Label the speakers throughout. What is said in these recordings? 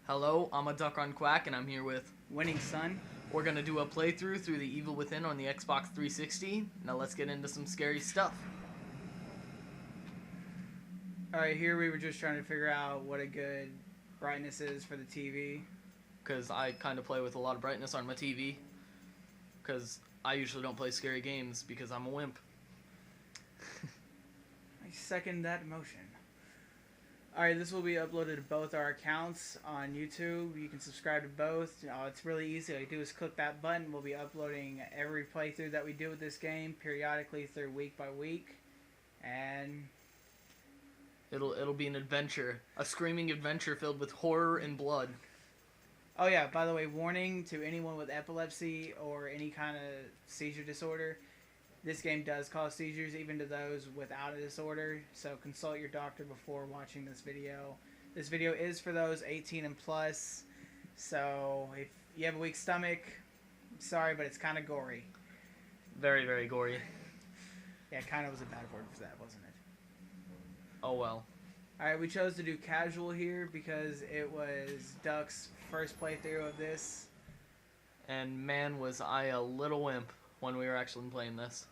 Speaker 1: Hello, I'm a Duck on Quack, and I'm here with.
Speaker 2: Winning Sun.
Speaker 1: We're gonna do a playthrough through The Evil Within on the Xbox 360. Now let's get into some scary stuff.
Speaker 2: Alright, here we were just trying to figure out what a good brightness is for the TV.
Speaker 1: Because I kind of play with a lot of brightness on my TV. Because I usually don't play scary games because I'm a wimp.
Speaker 2: I second that motion. Alright, this will be uploaded to both our accounts on YouTube. You can subscribe to both. It's really easy. All you do is click that button. We'll be uploading every playthrough that we do with this game periodically through week by week. And
Speaker 1: It'll be an adventure. A screaming adventure filled with horror and blood.
Speaker 2: oh yeah, by the way, warning to anyone with epilepsy or any kind of seizure disorder. This game does cause seizures even to those without a disorder, so consult your doctor before watching this video. This video is for those 18 and plus, so if you have a weak stomach, sorry, but it's kind of gory.
Speaker 1: Very, very gory.
Speaker 2: Yeah, kind of was a bad word for that, wasn't it?
Speaker 1: Oh well.
Speaker 2: Alright, we chose to do casual here because it was Duck's first playthrough of this.
Speaker 1: And man, was I a little wimp when we were actually playing this.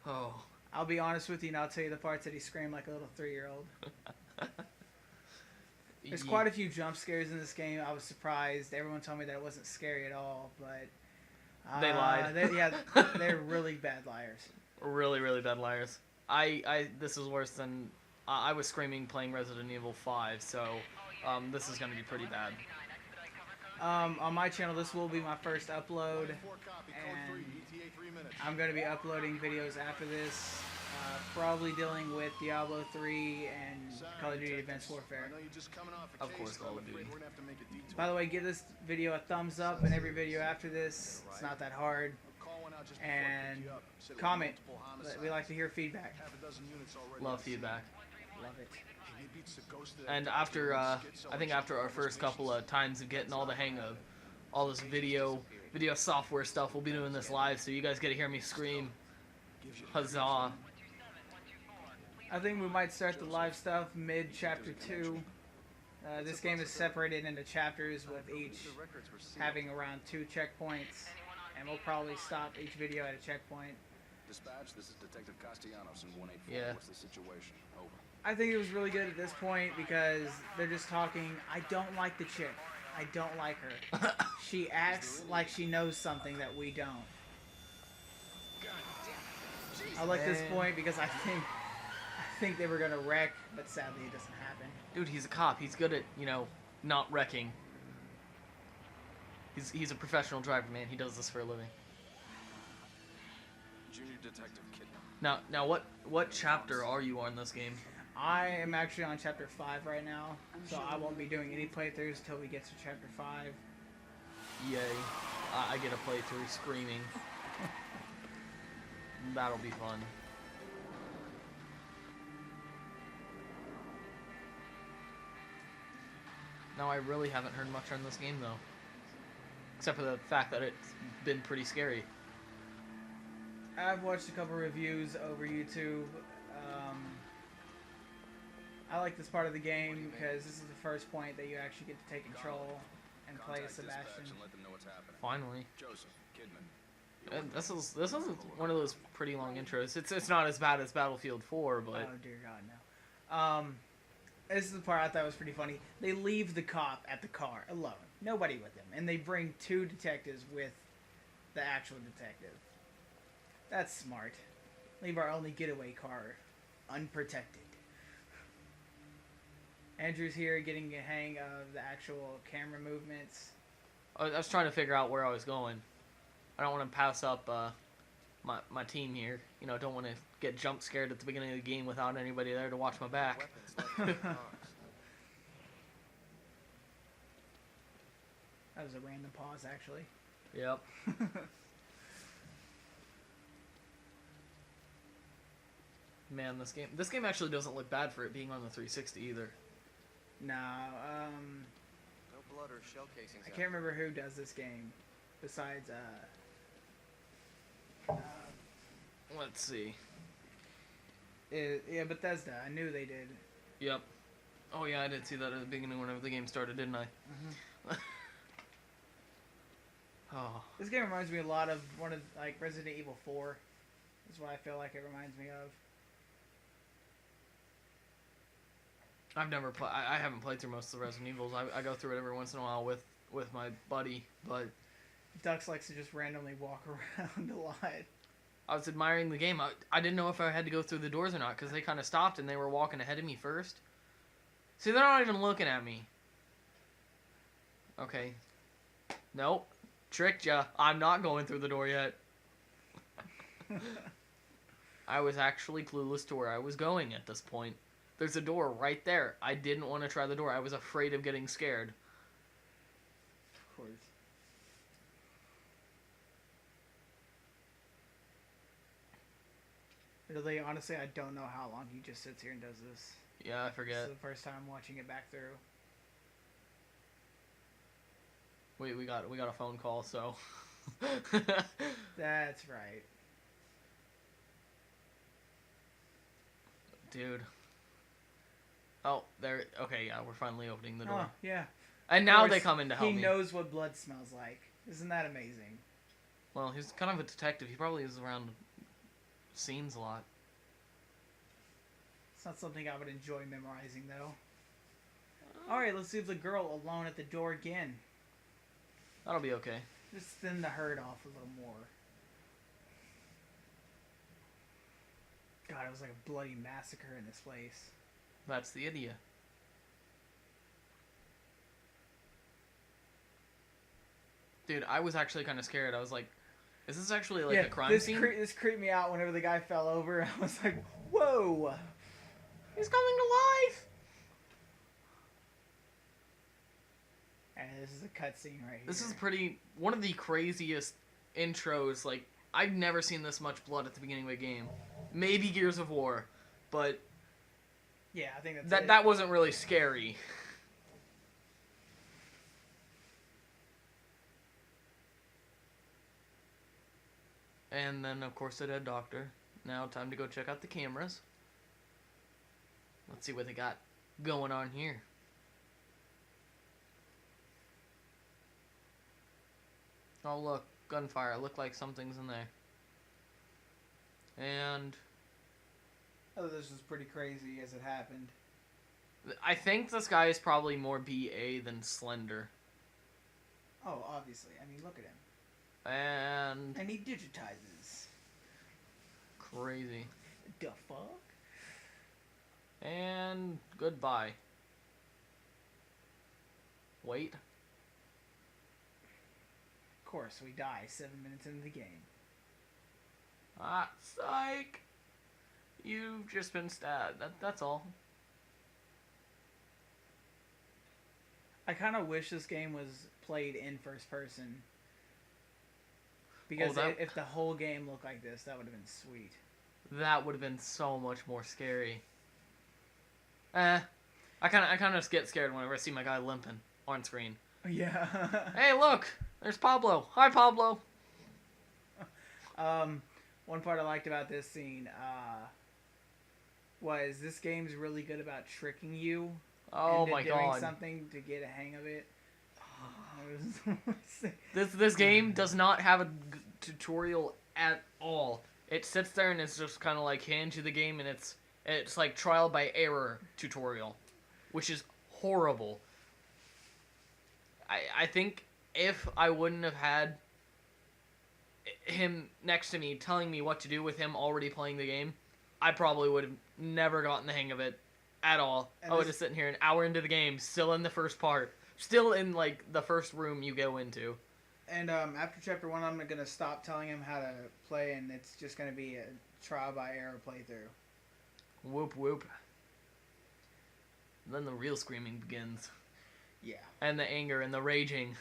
Speaker 1: Oh.
Speaker 2: I'll be honest with you and I'll tell you the parts that he screamed like a little 3-year-old. There's quite a few jump scares in this game. I was surprised. Everyone told me that it wasn't scary at all, but
Speaker 1: They lied.
Speaker 2: They're really bad liars.
Speaker 1: Really, really bad liars. This is worse than I was screaming playing Resident Evil 5, so this is gonna be pretty bad.
Speaker 2: On my channel, this will be my first upload, and I'm going to be uploading videos after this, probably dealing with Diablo 3 and Call of Duty Advanced Warfare.
Speaker 1: Of course, Call of Duty.
Speaker 2: By the way, give this video a thumbs up, and every video after this, it's not that hard, and comment. We like to hear feedback.
Speaker 1: Love feedback.
Speaker 2: Love it.
Speaker 1: And after, I think after our first couple of times of getting all the hang of all this video software stuff, we'll be doing this live, so you guys get to hear me scream. Huzzah.
Speaker 2: I think we might start the live stuff mid-chapter 2. This game is separated into chapters with each having around 2 checkpoints, and we'll probably stop each video at a checkpoint.
Speaker 3: Dispatch, this is Detective Castellanos in 184.
Speaker 1: Yeah.
Speaker 3: What's the situation? Over.
Speaker 2: I think it was really good at this point because they're just talking. I don't like the chick. I don't like her. She acts like she knows something that we don't. I like this point because I think they were gonna wreck, but sadly it doesn't happen.
Speaker 1: Dude, he's a cop. He's good at, not wrecking. He's a professional driver, man. He does this for a living.
Speaker 3: Junior Detective Kidman.
Speaker 1: Now what chapter are you on this game?
Speaker 2: I am actually on chapter 5 right now, so I won't be doing any playthroughs until we get to chapter 5.
Speaker 1: Yay. I get a playthrough screaming. That'll be fun. Now I really haven't heard much on this game though. Except for the fact that it's been pretty scary.
Speaker 2: I've watched a couple reviews over YouTube. I like this part of the game because this is the first point that you actually get to take control and play as Sebastian.
Speaker 3: Let them know what's happening.
Speaker 1: Finally.
Speaker 3: Joseph Kidman.
Speaker 1: And this is one of those pretty long intros. It's not as bad as Battlefield 4, but
Speaker 2: Oh dear God, no. This is the part I thought was pretty funny. They leave the cop at the car alone, nobody with him, and they bring 2 detectives with the actual detective. That's smart. Leave our only getaway car unprotected. Andrew's here getting a hang of the actual camera movements.
Speaker 1: I was trying to figure out where I was going. I don't want to pass up my team here. Don't want to get jump scared at the beginning of the game without anybody there to watch my back.
Speaker 2: That was a random pause, actually.
Speaker 1: Yep. Man, this game actually doesn't look bad for it being on the 360 either.
Speaker 2: No,
Speaker 3: No blood or shell casings.
Speaker 2: I can't remember who does this game besides,
Speaker 1: Let's see.
Speaker 2: yeah, Bethesda. I knew they did.
Speaker 1: Yep. Oh yeah, I did see that at the beginning whenever the game started, didn't I? Oh.
Speaker 2: This game reminds me a lot of one of like Resident Evil 4. Is what I feel like it reminds me of.
Speaker 1: I've never played. I haven't played through most of the Resident Evils. I go through it every once in a while with my buddy, but
Speaker 2: Dux likes to just randomly walk around a lot.
Speaker 1: I was admiring the game. I didn't know if I had to go through the doors or not because they kind of stopped and they were walking ahead of me first. See, they're not even looking at me. Okay. Nope. Tricked ya. I'm not going through the door yet. I was actually clueless to where I was going at this point. There's a door right there. I didn't want to try the door. I was afraid of getting scared.
Speaker 2: Of course. Really, honestly, I don't know how long he just sits here and does this.
Speaker 1: Yeah, I forget.
Speaker 2: This is the first time watching it back through.
Speaker 1: Wait, we got a phone call, so.
Speaker 2: That's right.
Speaker 1: Dude. Oh, there. Okay, yeah, we're finally opening the door.
Speaker 2: Oh, yeah.
Speaker 1: And now they come in to help me.
Speaker 2: He knows what blood smells like. Isn't that amazing?
Speaker 1: Well, he's kind of a detective. He probably is around scenes a lot.
Speaker 2: It's not something I would enjoy memorizing, though. Alright, let's leave the girl alone at the door again.
Speaker 1: That'll be okay.
Speaker 2: Just thin the herd off a little more. God, it was like a bloody massacre in this place.
Speaker 1: That's the idiot. Dude, I was actually kind of scared. I was like, is this actually like a crime scene?
Speaker 2: This creeped me out whenever the guy fell over. I was like, whoa!
Speaker 1: He's coming to life!
Speaker 2: And this is a cutscene right here.
Speaker 1: This is one of the craziest intros. Like, I've never seen this much blood at the beginning of a game. Maybe Gears of War, but
Speaker 2: yeah, I think that's
Speaker 1: that wasn't really scary. And then, of course, the dead doctor. Now, time to go check out the cameras. Let's see what they got going on here. Oh, look. Gunfire. Look like something's in there. And
Speaker 2: oh, this was pretty crazy as it happened.
Speaker 1: I think this guy is probably more BA than Slender.
Speaker 2: Oh, obviously. I mean, look at him.
Speaker 1: And
Speaker 2: he digitizes.
Speaker 1: Crazy.
Speaker 2: The fuck?
Speaker 1: And goodbye. Wait.
Speaker 2: Of course, we die 7 minutes into the game.
Speaker 1: Ah, psych! You've just been stabbed. That's all.
Speaker 2: I kind of wish this game was played in first person. Because if the whole game looked like this, that would have been sweet.
Speaker 1: That would have been so much more scary. I kind of get scared whenever I see my guy limping on screen.
Speaker 2: Yeah.
Speaker 1: Hey, look! There's Pablo. Hi, Pablo.
Speaker 2: One part I liked about this scene was this game's really good about tricking you.
Speaker 1: Oh
Speaker 2: into
Speaker 1: my
Speaker 2: doing
Speaker 1: god!
Speaker 2: Something to get a hang of it.
Speaker 1: This game does not have a tutorial at all. It sits there and it's just kind of like hands you the game, and it's like trial by error tutorial, which is horrible. I think if I wouldn't have had him next to me telling me what to do with him already playing the game, I probably would have never gotten the hang of it at all. I would have sitting here an hour into the game, still in the first part. Still in, like, the first room you go into.
Speaker 2: And after Chapter 1, I'm going to stop telling him how to play, and it's just going to be a trial-by-error playthrough.
Speaker 1: Whoop, whoop. Then the real screaming begins.
Speaker 2: Yeah.
Speaker 1: And the anger and the raging.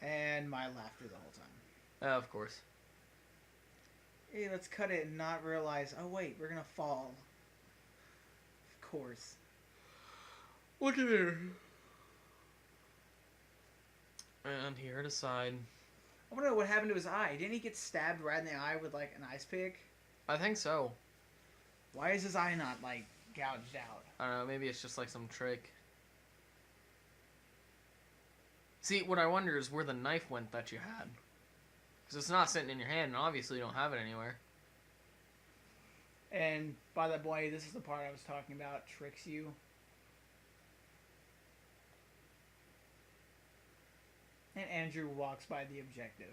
Speaker 2: And my laughter the whole time.
Speaker 1: Of course.
Speaker 2: Hey, let's cut it and not realize, oh, wait, we're going to fall. Of course.
Speaker 1: Look at her. And he hurt his side.
Speaker 2: I want to know what happened to his eye. Didn't he get stabbed right in the eye with, like, an ice pick?
Speaker 1: I think so.
Speaker 2: Why is his eye not, like, gouged out.
Speaker 1: I don't know, maybe it's just like some trick. See, what I wonder is where the knife went that you had. Because it's not sitting in your hand, and obviously you don't have it anywhere.
Speaker 2: And by the way, this is the part I was talking about, tricks you. And Andrew walks by the objective.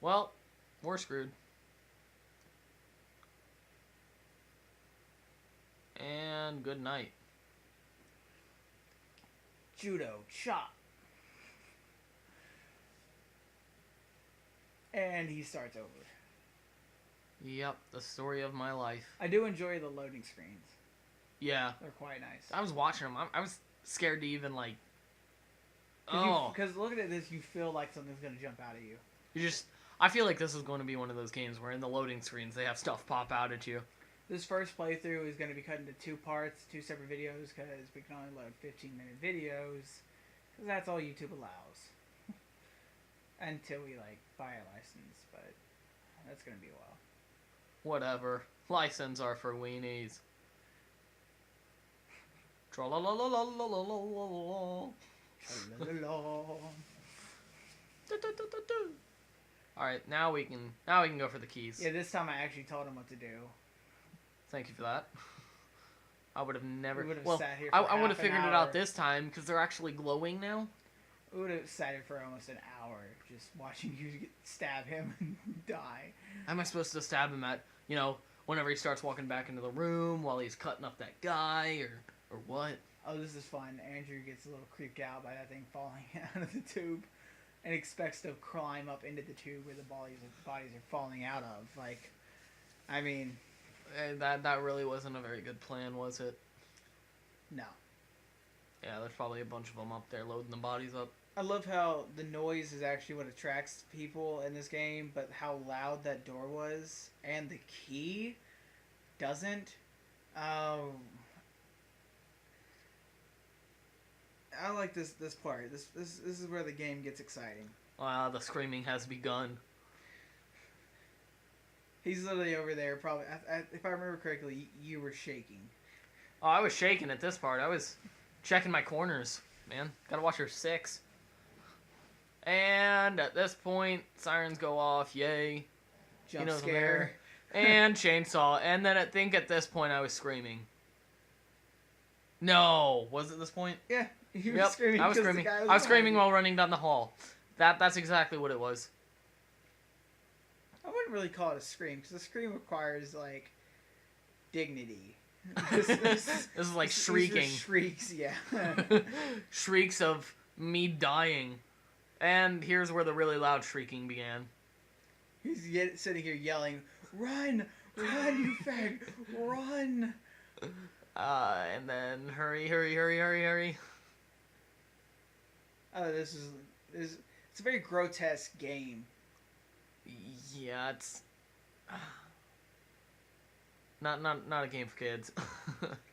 Speaker 1: Well, we're screwed. And good night.
Speaker 2: Judo chop. And he starts over.
Speaker 1: Yep, the story of my life.
Speaker 2: I do enjoy the loading screens.
Speaker 1: Yeah.
Speaker 2: They're quite nice.
Speaker 1: I was watching them. I was scared to even, like... Oh.
Speaker 2: Because looking at this, you feel like something's going to jump out at you.
Speaker 1: You just... I feel like this is going to be one of those games where in the loading screens they have stuff pop out at you.
Speaker 2: This first playthrough is going to be cut into 2 parts, 2 separate videos, because we can only load 15-minute videos. Because that's all YouTube allows. Until we, like, buy a license, but that's going to be a while.
Speaker 1: Whatever. License are for weenies. Tra-la-la-la-la-la-la-la-la. Alright, now we can go for the keys.
Speaker 2: Yeah, this time I actually told him what to do.
Speaker 1: Thank you for that. I would have never...
Speaker 2: We would have
Speaker 1: well,
Speaker 2: sat here for
Speaker 1: I would have
Speaker 2: half an
Speaker 1: figured it
Speaker 2: hour.
Speaker 1: out this time, because they're actually glowing now.
Speaker 2: We would have sat here for almost an hour just watching you stab him and die.
Speaker 1: How am I supposed to stab him at, you know, whenever he starts walking back into the room while he's cutting up that guy, or what?
Speaker 2: Oh, this is fun. Andrew gets a little creeped out by that thing falling out of the tube and expects to climb up into the tube where the bodies are falling out of. Like, I mean...
Speaker 1: That really wasn't a very good plan, was it?
Speaker 2: No.
Speaker 1: Yeah, there's probably a bunch of them up there loading the bodies up.
Speaker 2: I love how the noise is actually what attracts people in this game, but how loud that door was and the key doesn't. I like this part. This is where the game gets exciting.
Speaker 1: The screaming has begun.
Speaker 2: He's literally over there. Probably, if I remember correctly, you were shaking.
Speaker 1: Oh, I was shaking at this part. I was checking my corners, man. Gotta watch your 6. And at this point, sirens go off. Yay.
Speaker 2: Jump
Speaker 1: He knows I'm
Speaker 2: scare.
Speaker 1: there. And chainsaw. And then I think at this point I was screaming. No, was it this point?
Speaker 2: Yeah, you were
Speaker 1: Yep,
Speaker 2: screaming.
Speaker 1: I was
Speaker 2: 'cause the
Speaker 1: screaming.
Speaker 2: guy
Speaker 1: I was screaming
Speaker 2: behind you.
Speaker 1: while running down the hall. That's exactly what it was.
Speaker 2: I wouldn't really call it a scream because a scream requires like dignity.
Speaker 1: This is like
Speaker 2: these are
Speaker 1: shrieking.
Speaker 2: Shrieks, yeah.
Speaker 1: Shrieks of me dying. And here's where the really loud shrieking began.
Speaker 2: He's sitting here yelling, "Run! Run, you fag! Run!"
Speaker 1: And then hurry.
Speaker 2: Oh, this is it's a very grotesque game.
Speaker 1: Yeah, it's not a game for kids.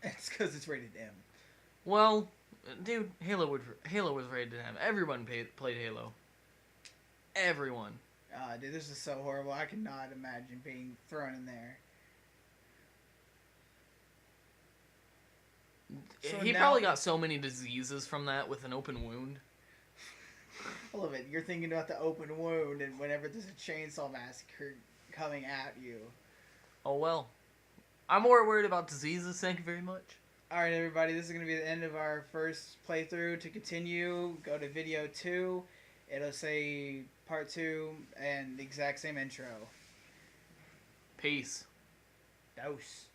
Speaker 2: It's because it's rated M.
Speaker 1: Well, dude, Halo was rated M. Everyone played Halo. Everyone.
Speaker 2: Dude, this is so horrible. I cannot imagine being thrown in there. So
Speaker 1: He
Speaker 2: now-
Speaker 1: probably got so many diseases from that with an open wound.
Speaker 2: I love it. You're thinking about the open wound, and whenever there's a chainsaw massacre coming at you.
Speaker 1: Oh well. I'm more worried about diseases, thank you very much.
Speaker 2: Alright, everybody, this is going to be the end of our first playthrough. To continue, go to video 2. It'll say part 2 and the exact same intro.
Speaker 1: Peace.
Speaker 2: Dose.